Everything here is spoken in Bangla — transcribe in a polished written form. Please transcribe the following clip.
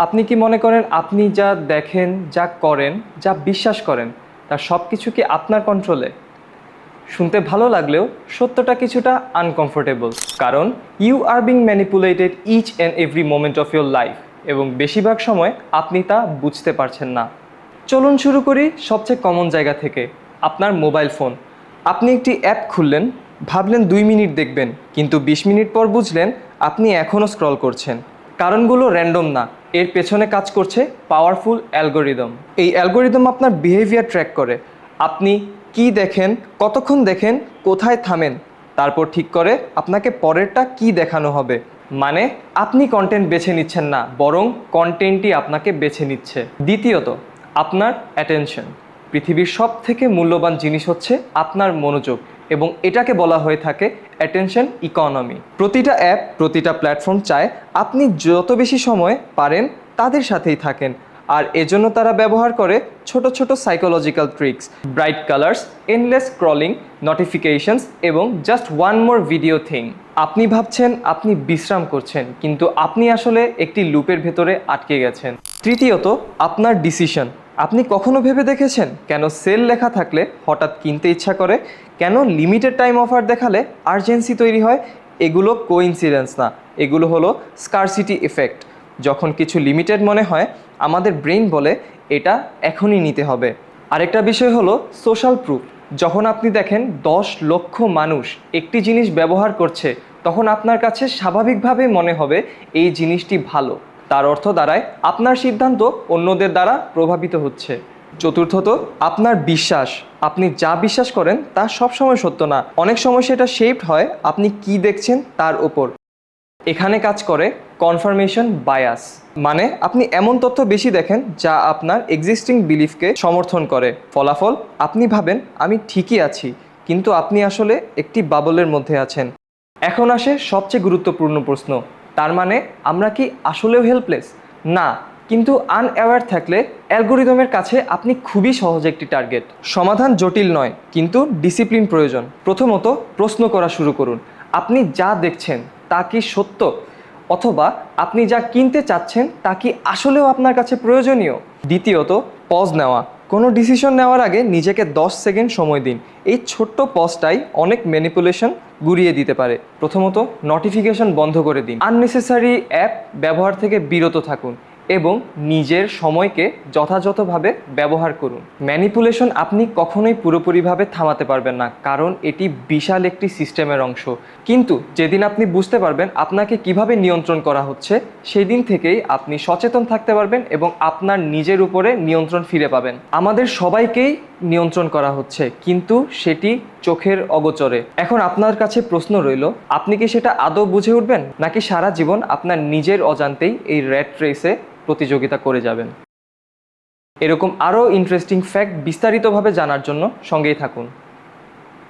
আপনি কি মনে করেন আপনি যা দেখেন, যা করেন, যা বিশ্বাস করেন তার সব কিছু কি আপনার কন্ট্রোলে? শুনতে ভালো লাগলেও সত্যটা কিছুটা আনকমফোর্টেবল, কারণ you are being manipulated each and every moment of your life, এবং বেশিরভাগ সময় আপনি তা বুঝতে পারছেন না। চলুন শুরু করি সবচেয়ে কমন জায়গা থেকে, আপনার মোবাইল ফোন। আপনি একটি অ্যাপ খুললেন, ভাবলেন 2 মিনিট দেখবেন, কিন্তু 20 মিনিট পর বুঝলেন আপনি এখনও স্ক্রল করছেন। কারণগুলো র্যান্ডম না, এর পেছনে কাজ করছে পাওয়ারফুল অ্যালগোরিদম। এই অ্যালগোরিদম আপনার বিহেভিয়ার ট্র্যাক করে। আপনি কি দেখেন, কতক্ষণ দেখেন, কোথায় থামেন, তারপর ঠিক করে আপনাকে পরেরটা কি দেখানো হবে। মানে আপনি কন্টেন্ট বেছে নিচ্ছেন না, বরং কন্টেন্টই আপনাকে বেছে নিচ্ছে। দ্বিতীয়ত, আপনার অ্যাটেনশন। পৃথিবীর সব থেকে মূল্যবান জিনিস হচ্ছে আপনার মনোযোগ, এবং এটাকে বলা হয়ে থাকে অ্যাটেনশন ইকোনমি। প্রতিটা অ্যাপ, প্রতিটা প্ল্যাটফর্ম চায় আপনি যত বেশি সময় পারেন তাদের সাথেই থাকেন, আর এজন্য তারা ব্যবহার করে ছোট ছোট psychological tricks, bright colours, endless scrolling, notifications এবং just one more video thing. আপনি ভাবছেন আপনি বিশ্রাম করছেন, কিন্তু আপনি আসলে একটি লুপের ভেতরে আটকে গেছেন। তৃতীয়ত, আপনার ডিসিশন। আপনি কখনো ভেবে দেখেছেন কেন সেল লেখা থাকলে হঠাৎ কিনতে ইচ্ছা করে, কেন লিমিটেড টাইম অফার দেখালে আর্জেন্সি তৈরি হয়? এগুলো কোইন্সিডেন্স না, এগুলো হলো স্কারসিটি এফেক্ট। যখন কিছু লিমিটেড মনে হয়, আমাদের ব্রেইন বলে এটা এখনই নিতে হবে। আরেকটা বিষয় হলো সোশ্যাল প্রুফ। যখন আপনি দেখেন 10 লক্ষ মানুষ একটি জিনিস ব্যবহার করছে, তখন আপনার কাছে স্বাভাবিকভাবেই মনে হবে এই জিনিসটি ভালো। তার অর্থ দাঁড়ায় আপনার সিদ্ধান্ত অন্যদের দ্বারা প্রভাবিত হচ্ছে। চতুর্থত, আপনার বিশ্বাস। আপনি যা বিশ্বাস করেন তা সবসময় সত্য না, অনেক সময় সেটা শেপড হয় আপনি কি দেখছেন তার ওপর। এখানে কাজ করে কনফার্মেশন বায়াস, মানে আপনি এমন তথ্য বেশি দেখেন যা আপনার এক্সিস্টিং বিলিফকে সমর্থন করে। ফলাফল, আপনি ভাবেন আমি ঠিকই আছি, কিন্তু আপনি আসলে একটি বাবলের মধ্যে আছেন। এখন আসে সবচেয়ে গুরুত্বপূর্ণ প্রশ্ন, তার মানে আমরা কি আসলেও হেল্পলেস? না, কিন্তু আনঅ্যাওয়্যার থাকলে অ্যালগোরিদমের কাছে আপনি খুবই সহজ একটি টার্গেট। সমাধান জটিল নয়, কিন্তু ডিসিপ্লিন প্রয়োজন। প্রথমত, প্রশ্ন করা শুরু করুন। আপনি যা দেখছেন তা কি সত্য? অথবা আপনি যা কিনতে চাচ্ছেন তা কি আসলেও আপনার কাছে প্রয়োজনীয়? দ্বিতীয়ত, পজ নেওয়া। কোনো ডিসিশন নেওয়ার আগে নিজেকে 10 সেকেন্ড সময় দিন। এই ছোট্ট পজটাই অনেক ম্যানিপুলেশন গুড়িয়ে দিতে পারে। প্রথমত, নোটিফিকেশন বন্ধ করে দিন। আননেসেসারি অ্যাপ ব্যবহার থেকে বিরত থাকুন এবং নিজের সময়কে যথাযথভাবে ব্যবহার করুন। ম্যানিপুলেশন আপনি কখনোই পুরোপুরিভাবে থামাতে পারবেন না, কারণ এটি বিশাল একটি সিস্টেমের অংশ। কিন্তু যেদিন আপনি বুঝতে পারবেন আপনাকে কিভাবে নিয়ন্ত্রণ করা হচ্ছে, সেই দিন থেকেই আপনি সচেতন থাকতে পারবেন এবং আপনার নিজের উপরে নিয়ন্ত্রণ ফিরে পাবেন। আমাদের সবাইকেই নিয়ন্ত্রণ করা হচ্ছে, কিন্তু সেটি চোখের অগোচরে। এখন আপনার কাছে প্রশ্ন রইল, আপনি কি সেটা আদৌ বুঝে উঠবেন, নাকি সারা জীবন আপনার নিজের অজান্তেই এই র্যাট রেসে প্রতিযোগিতা করে যাবেন? এরকম আরও ইন্টারেস্টিং ফ্যাক্ট বিস্তারিতভাবে জানার জন্য সঙ্গেই থাকুন।